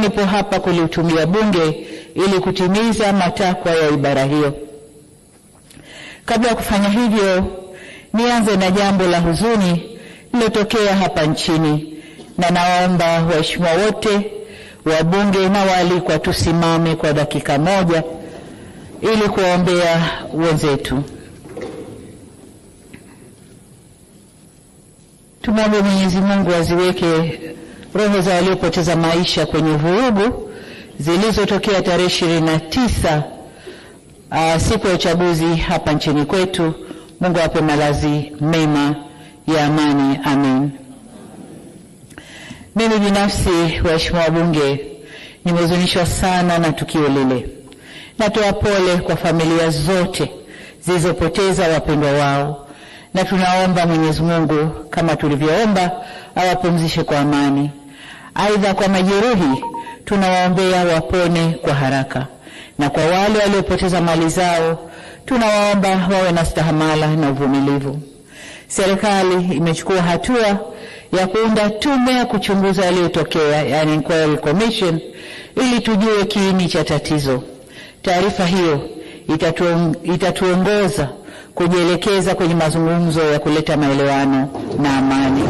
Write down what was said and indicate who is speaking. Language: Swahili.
Speaker 1: nipo hapa kulihutubia bunge ili kutimiza matakwa ya ibara hiyo. Kabla ya kufanya hivyo, nianze na jambo la huzuni lililotokea hapa nchini, na naomba waheshimiwa wote wabunge na waalikwa tusimame kwa dakika moja ili kuwaombea wenzetu. Tumwombe Mwenyezi Mungu aziweke roho za waliopoteza maisha kwenye vurugu zilizotokea tarehe 29 siku ya uchaguzi hapa nchini kwetu. Mungu awape malazi mema ya amani. Amen. Mimi binafsi, waheshimiwa wabunge, nimehuzunishwa sana na tukio lile. Natoa pole kwa familia zote zilizopoteza wapendwa wao, na tunaomba Mwenyezi Mungu kama tulivyoomba awapumzishe kwa amani. Aidha, kwa majeruhi tunawaombea wapone kwa haraka, na kwa wale waliopoteza mali zao tunawaomba wawe na stahamala na uvumilivu. Serikali imechukua hatua ya kuunda tume ya kuchunguza yaliyotokea, yani inquiry commission, ili tujue kiini cha tatizo. Taarifa hiyo itatuongoza kujielekeza kwenye mazungumzo ya kuleta maelewano na amani.